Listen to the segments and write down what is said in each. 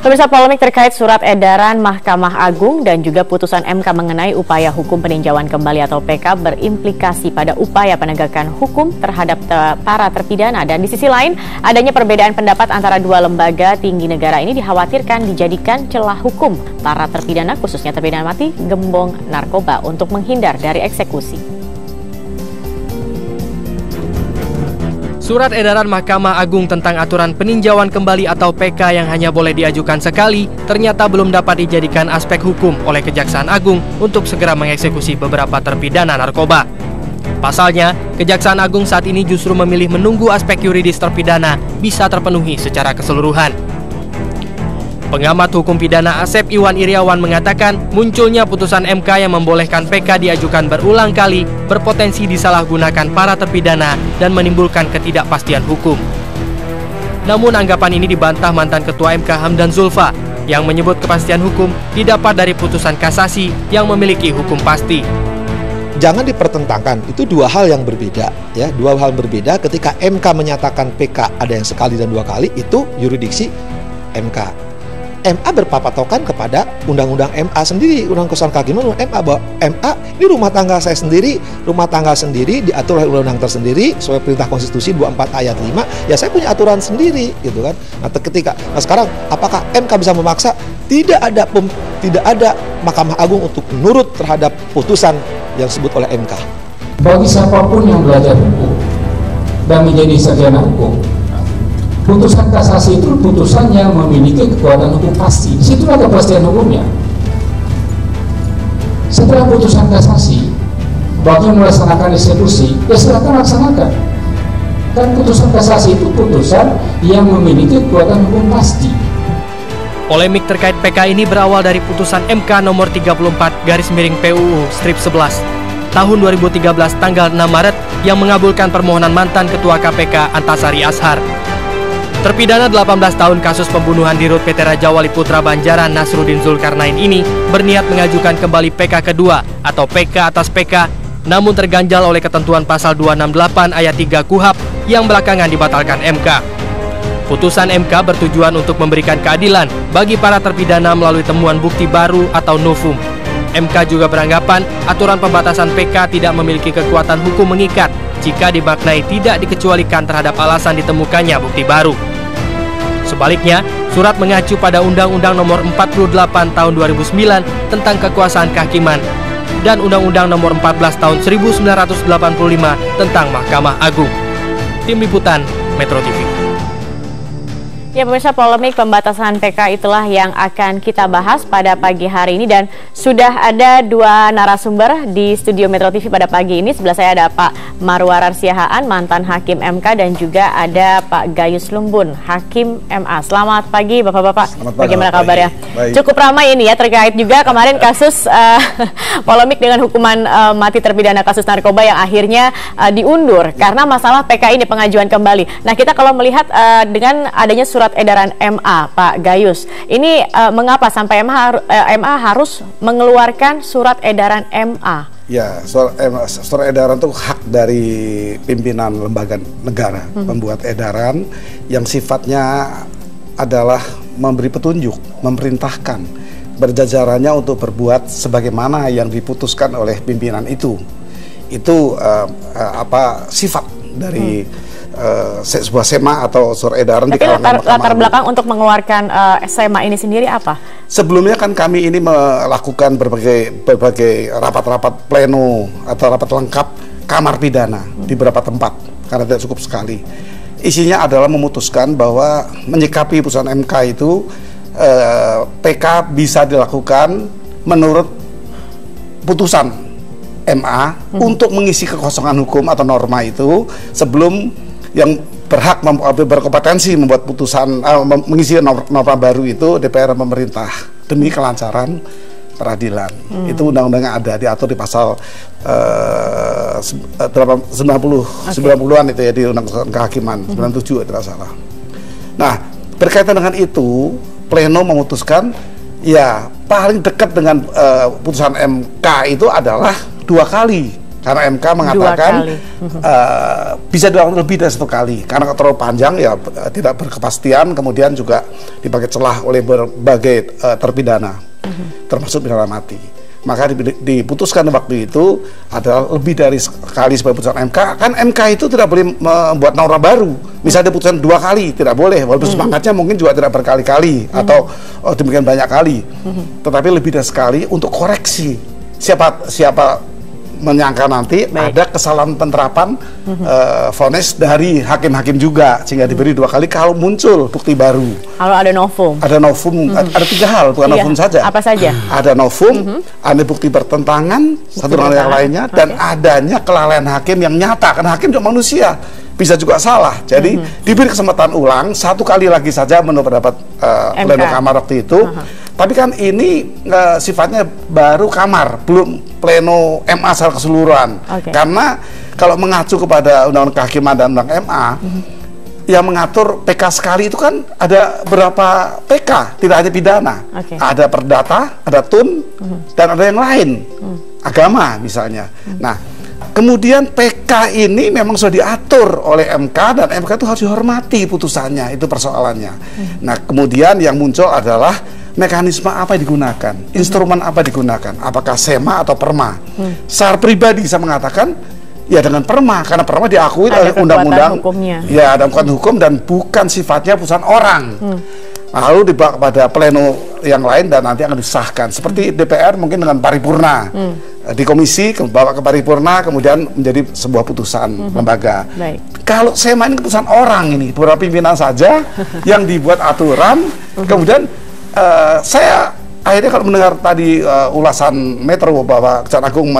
Pemirsa, polemik terkait surat edaran Mahkamah Agung dan juga putusan MK mengenai upaya hukum peninjauan kembali atau PK berimplikasi pada upaya penegakan hukum terhadap para terpidana. Dan di sisi lain, adanya perbedaan pendapat antara dua lembaga tinggi negara ini dikhawatirkan dijadikan celah hukum para terpidana, khususnya terpidana mati, gembong narkoba untuk menghindar dari eksekusi. Surat edaran Mahkamah Agung tentang aturan peninjauan kembali atau PK yang hanya boleh diajukan sekali ternyata belum dapat dijadikan aspek hukum oleh Kejaksaan Agung untuk segera mengeksekusi beberapa terpidana narkoba. Pasalnya, Kejaksaan Agung saat ini justru memilih menunggu aspek yuridis terpidana bisa terpenuhi secara keseluruhan. Pengamat hukum pidana Asep Iwan Iriawan mengatakan munculnya putusan MK yang membolehkan PK diajukan berulang kali berpotensi disalahgunakan para terpidana dan menimbulkan ketidakpastian hukum. Namun anggapan ini dibantah mantan Ketua MK Hamdan Zulfa yang menyebut kepastian hukum didapat dari putusan kasasi yang memiliki hukum pasti. Jangan dipertentangkan, itu dua hal yang berbeda ya, dua hal berbeda. Ketika MK menyatakan PK ada yang sekali dan dua kali, itu yuridiksi MK. MA berpatokan kepada undang-undang MA sendiri, undang kesusahan kehakiman MA, bahwa MA ini rumah tangga saya sendiri, rumah tangga sendiri diatur oleh undang-undang tersendiri sesuai perintah konstitusi 24 ayat 5, ya saya punya aturan sendiri gitu kan. Nah sekarang apakah MK bisa memaksa? Tidak ada Mahkamah Agung untuk menurut terhadap putusan yang disebut oleh MK. Bagi siapapun yang belajar hukum dan menjadi sarjana hukum, putusan kasasi itu putusan yang memiliki kekuatan hukum pasti. Di situ ada kepastian hukumnya. Setelah putusan kasasi, bagi melaksanakan eksekusi, ya silakan laksanakan. Dan putusan kasasi itu putusan yang memiliki kekuatan hukum pasti. Polemik terkait PK ini berawal dari putusan MK nomor 34/PUU/11 tahun 2013 tanggal 6 Maret yang mengabulkan permohonan mantan Ketua KPK Antasari Ashar. Terpidana 18 tahun kasus pembunuhan di Rut PT Raja Wali Putra Banjaran Nasruddin Zulkarnain ini berniat mengajukan kembali PK kedua atau PK atas PK, namun terganjal oleh ketentuan pasal 268 ayat 3 KUHP yang belakangan dibatalkan MK. Putusan MK bertujuan untuk memberikan keadilan bagi para terpidana melalui temuan bukti baru atau novum. MK juga beranggapan aturan pembatasan PK tidak memiliki kekuatan hukum mengikat jika dimaknai tidak dikecualikan terhadap alasan ditemukannya bukti baru. Sebaliknya, surat mengacu pada Undang-Undang Nomor 48 Tahun 2009 tentang Kekuasaan Kehakiman dan Undang-Undang Nomor 14 Tahun 1985 tentang Mahkamah Agung. Tim Liputan Metro TV. Ya pemirsa, polemik pembatasan PK itulah yang akan kita bahas pada pagi hari ini, dan sudah ada dua narasumber di studio Metro TV pada pagi ini. Sebelah saya ada Pak Marwarar Siahaan, mantan Hakim MK, dan juga ada Pak Gayus Lumbun, Hakim MA. Selamat pagi Bapak-Bapak, bagaimana kabarnya? Cukup ramai ini ya, terkait juga kemarin kasus polemik dengan hukuman mati terpidana kasus narkoba yang akhirnya diundur karena masalah PK ini, pengajuan kembali. Nah kita kalau melihat dengan adanya surat edaran MA, Pak Gayus, ini mengapa sampai MA harus mengeluarkan surat edaran MA? Ya, surat edaran itu hak dari pimpinan lembaga negara membuat edaran yang sifatnya adalah memberi petunjuk, memerintahkan berjajarannya untuk berbuat sebagaimana yang diputuskan oleh pimpinan itu. Itu sifat dari sebuah SEMA atau surat edaran. Tapi di latar belakang untuk mengeluarkan SEMA ini sendiri apa? Sebelumnya kan kami ini melakukan berbagai rapat-rapat pleno atau rapat lengkap kamar pidana di beberapa tempat karena tidak cukup sekali. Isinya adalah memutuskan bahwa menyikapi putusan MK itu PK bisa dilakukan menurut putusan MA untuk mengisi kekosongan hukum atau norma itu sebelum yang berhak berkompetensi membuat putusan mengisi norma baru itu DPR pemerintah demi kelancaran peradilan. Itu undang-undangnya ada, diatur di pasal 90-an itu ya, di Undang-Undang Kehakiman 97 tidak salah. Nah, berkaitan dengan itu pleno memutuskan ya paling dekat dengan putusan MK itu adalah 2 kali Karena MK mengatakan bisa dilakukan lebih dari 1 kali. Karena terlalu panjang ya tidak berkepastian, kemudian juga dipakai celah oleh berbagai terpidana, termasuk pidana mati. Maka diputuskan waktu itu adalah lebih dari sekali sebagai putusan MK. Kan MK itu tidak boleh membuat norma baru. Misalnya putusan 2 kali tidak boleh, walaupun semangatnya mungkin juga tidak berkali-kali atau demikian banyak kali. Tetapi lebih dari sekali untuk koreksi. Siapa menyangka nanti ada kesalahan penerapan vonis dari hakim-hakim juga, sehingga diberi 2 kali kalau muncul bukti baru. Kalau ada novum. Ada novum, ada 3 hal, bukan novum saja. Apa saja? Ada novum, ada bukti bertentangan satu dengan yang lainnya, dan adanya kelalaian hakim yang nyata. Karena hakim juga manusia, bisa juga salah. Jadi diberi kesempatan ulang 1 kali lagi saja menurut pendapat pleno kamar waktu itu. Tapi kan ini sifatnya baru kamar, belum pleno MA secara keseluruhan. Karena kalau mengacu kepada Undang-Undang Kehakiman dan Undang MA, yang mengatur PK sekali itu kan ada berapa PK, tidak hanya pidana. Ada perdata, ada tun, dan ada yang lain, agama misalnya. Nah, kemudian PK ini memang sudah diatur oleh MK, dan MK itu harus dihormati putusannya, itu persoalannya. Nah, kemudian yang muncul adalah mekanisme apa yang digunakan, instrumen apa digunakan, apakah SEMA atau PERMA. Secara pribadi saya mengatakan ya dengan PERMA, karena PERMA diakui oleh undang-undang, ya ada kekuatan hukum dan bukan sifatnya putusan orang. Lalu dibawa kepada pleno yang lain dan nanti akan disahkan. Seperti DPR mungkin dengan paripurna, di komisi bawa ke paripurna, kemudian menjadi sebuah putusan lembaga. Kalau SEMA ini keputusan orang, ini beberapa pimpinan saja yang dibuat aturan, kemudian saya akhirnya kalau mendengar tadi ulasan Metro bahwa Kejaksaan Agung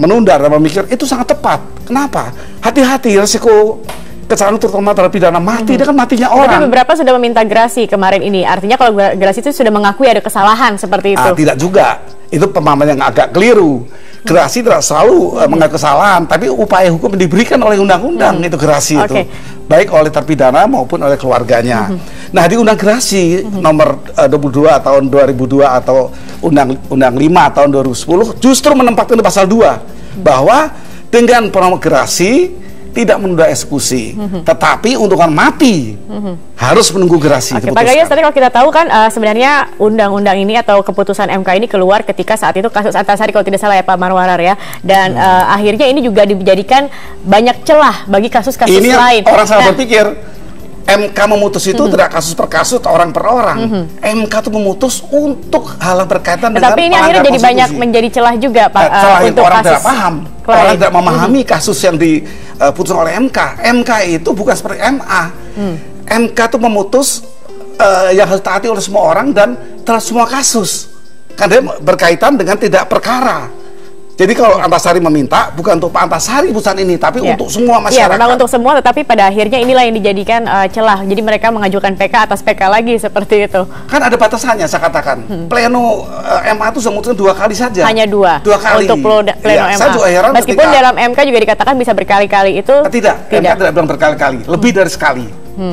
menunda dan memikir, itu sangat tepat. Kenapa? Hati-hati risiko kesalahan terutama terhadap pidana mati, dia kan matinya orang. Tapi beberapa sudah meminta gerasi kemarin ini. Artinya kalau gerasi itu sudah mengakui ada kesalahan seperti itu. Tidak juga. Itu pemahaman yang agak keliru. Gerasi tidak selalu mengaku kesalahan, tapi upaya hukum yang diberikan oleh undang-undang itu gerasi itu. Baik oleh terpidana maupun oleh keluarganya. Nah, di Undang Gerasi nomor 22 tahun 2002 atau Undang 5 tahun 2010 justru menempatkan di pasal 2 bahwa dengan gerasi tidak menunda eksekusi, tetapi untuk mati harus menunggu gerasi. Pak Gayus, tadi kalau kita tahu kan sebenarnya undang-undang ini atau keputusan MK ini keluar ketika saat itu kasus Antasari kalau tidak salah ya Pak Marwarar ya, dan akhirnya ini juga dijadikan banyak celah bagi kasus-kasus lain. Orang salah berpikir MK memutus itu tidak kasus per kasus, orang per orang. MK itu memutus untuk hal yang berkaitan dengan tapi ini akhirnya jadi banyak menjadi celah juga Pak, untuk orang kasus tidak paham. Orang tidak memahami kasus yang diputuskan oleh MK. MK itu bukan seperti MA. MK itu memutus yang harus taati oleh semua orang dan terhadap semua kasus. Karena dia berkaitan dengan tidak perkara. Jadi kalau Antasari meminta bukan untuk Pak Antasari putusan ini, tapi untuk semua masyarakat. Memang untuk semua, tetapi pada akhirnya inilah yang dijadikan celah. Jadi mereka mengajukan PK atas PK lagi seperti itu. Kan ada batasannya, saya katakan. Pleno MA itu sudah memutuskan 2 kali saja. Hanya 2. 2 kali. Untuk pleno MA. Saya juga heran meskipun dalam MK juga dikatakan bisa berkali-kali itu. Tidak. MK tidak bilang berkali-kali, lebih dari sekali.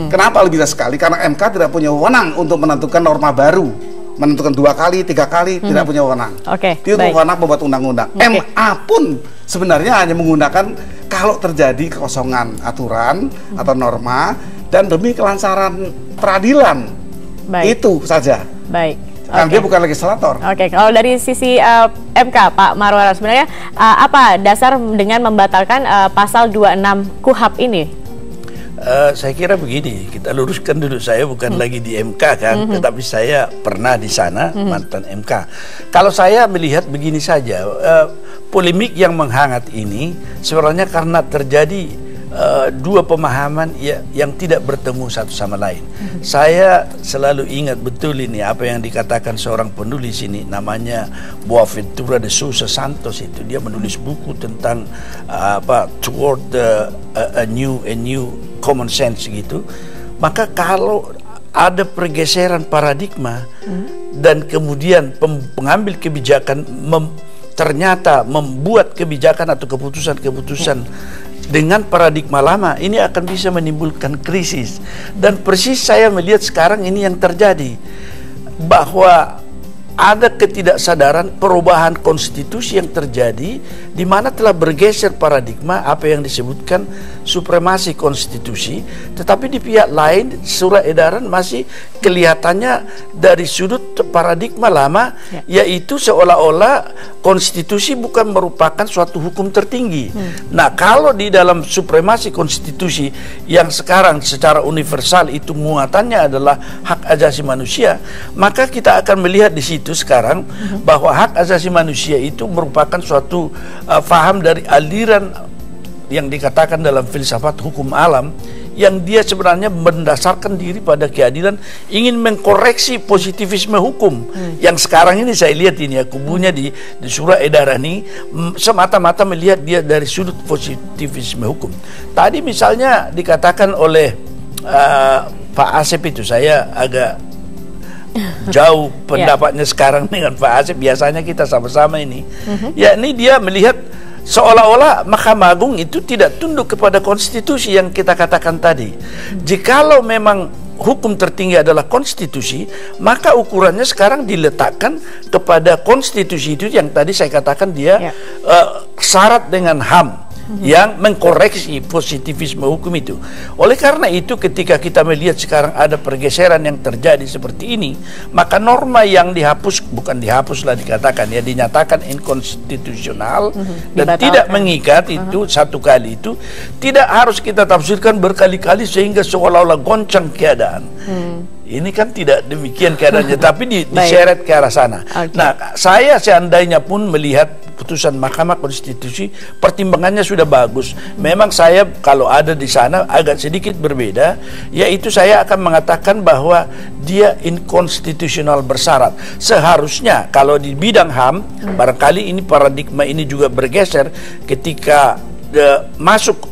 Kenapa lebih dari sekali? Karena MK tidak punya wewenang untuk menentukan norma baru. Menentukan 2 kali, 3 kali, tidak punya wewenang. Dia wewenang membuat undang-undang. MA pun sebenarnya hanya menggunakan kalau terjadi kekosongan aturan atau norma dan demi kelancaran peradilan. Itu saja. Karena dia bukan legislator. Kalau dari sisi MK, Pak Marwarar, sebenarnya apa dasar dengan membatalkan pasal 26 KUHP ini? Saya kira begini, kita luruskan dulu, saya bukan lagi di MK kan, tetapi saya pernah di sana, mantan MK. Kalau saya melihat begini saja, polemik yang menghangat ini sebenarnya karena terjadi 2 pemahaman yang tidak bertemu satu sama lain. Saya selalu ingat betul ini apa yang dikatakan seorang penulis ini, namanya Boaventura de Sousa Santos. Itu dia menulis buku tentang toward a new common sense gitu. Maka kalau ada pergeseran paradigma dan kemudian pengambil kebijakan ternyata membuat kebijakan atau keputusan-keputusan dengan paradigma lama, ini akan bisa menimbulkan krisis. Dan persis saya melihat sekarang ini yang terjadi, bahwa ada ketidaksadaran perubahan konstitusi yang terjadi di mana telah bergeser paradigma apa yang disebutkan supremasi konstitusi, tetapi di pihak lain surat edaran masih kelihatannya dari sudut paradigma lama, yaitu seolah-olah konstitusi bukan merupakan suatu hukum tertinggi. Nah, kalau di dalam supremasi konstitusi yang sekarang secara universal itu muatannya adalah hak asasi manusia, maka kita akan melihat di situ sekarang bahwa hak asasi manusia itu merupakan suatu faham dari aliran yang dikatakan dalam filsafat hukum alam, yang dia sebenarnya mendasarkan diri pada keadilan, ingin mengkoreksi positivisme hukum yang sekarang ini saya lihat ini ya, kubunya di surat edaran ini semata-mata melihat dia dari sudut positivisme hukum. Tadi misalnya dikatakan oleh Pak Asep, itu saya agak jauh pendapatnya sekarang dengan Pak Asep, biasanya kita sama-sama ini. Yakni dia melihat seolah-olah Mahkamah Agung itu tidak tunduk kepada konstitusi yang kita katakan tadi. Jikalau memang hukum tertinggi adalah konstitusi, maka ukurannya sekarang diletakkan kepada konstitusi itu yang tadi saya katakan dia syarat dengan HAM yang mengkoreksi positivisme hukum itu. Oleh karena itu, ketika kita melihat sekarang ada pergeseran yang terjadi seperti ini, maka norma yang dihapus, bukan dihapus lah dikatakan ya, dinyatakan inkonstitusional dan tidak mengikat itu satu kali itu, tidak harus kita tafsirkan berkali-kali sehingga seolah-olah goncang keadaan. Ini kan tidak demikian keadaannya, tapi diseret ke arah sana. Nah, saya seandainya pun melihat putusan Mahkamah Konstitusi, pertimbangannya sudah bagus. Memang saya kalau ada di sana agak sedikit berbeda, yaitu saya akan mengatakan bahwa dia inkonstitusional bersyarat. Seharusnya kalau di bidang HAM, barangkali ini paradigma ini juga bergeser ketika masuk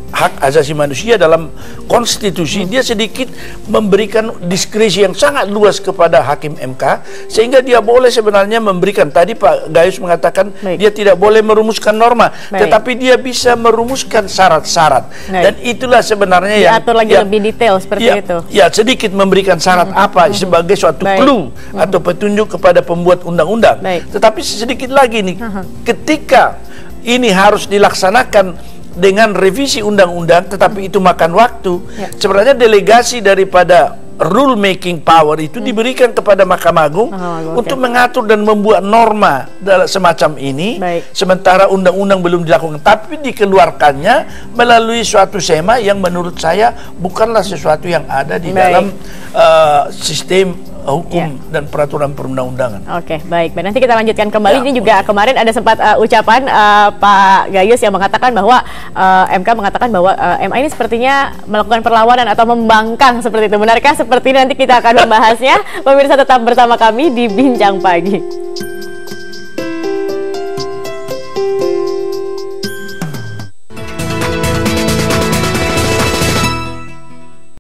hak asasi manusia dalam konstitusi, dia sedikit memberikan diskresi yang sangat luas kepada hakim MK, sehingga dia boleh sebenarnya memberikan, tadi Pak Gayus mengatakan dia tidak boleh merumuskan norma, tetapi dia bisa merumuskan syarat-syarat, dan itulah sebenarnya diatur lagi lebih detail seperti itu. Ya, sedikit memberikan syarat apa sebagai suatu clue atau petunjuk kepada pembuat undang-undang. Tetapi sedikit lagi nih, ketika ini harus dilaksanakan dengan revisi undang-undang, tetapi itu makan waktu. Sebenarnya delegasi daripada rule making power itu diberikan kepada Mahkamah Agung untuk mengatur dan membuat norma semacam ini, sementara undang-undang belum dilakukan, tapi dikeluarkannya melalui suatu skema yang menurut saya bukanlah sesuatu yang ada di dalam sistem hukum dan peraturan perundang-undangan. Oke, baik. Nanti kita lanjutkan kembali. Ini juga kemarin ada sempat ucapan Pak Gayus yang mengatakan bahwa MK mengatakan bahwa MA ini sepertinya melakukan perlawanan atau membangkang seperti itu. Benarkah seperti ini? Nanti kita akan membahasnya. Pemirsa tetap bersama kami di Bincang Pagi.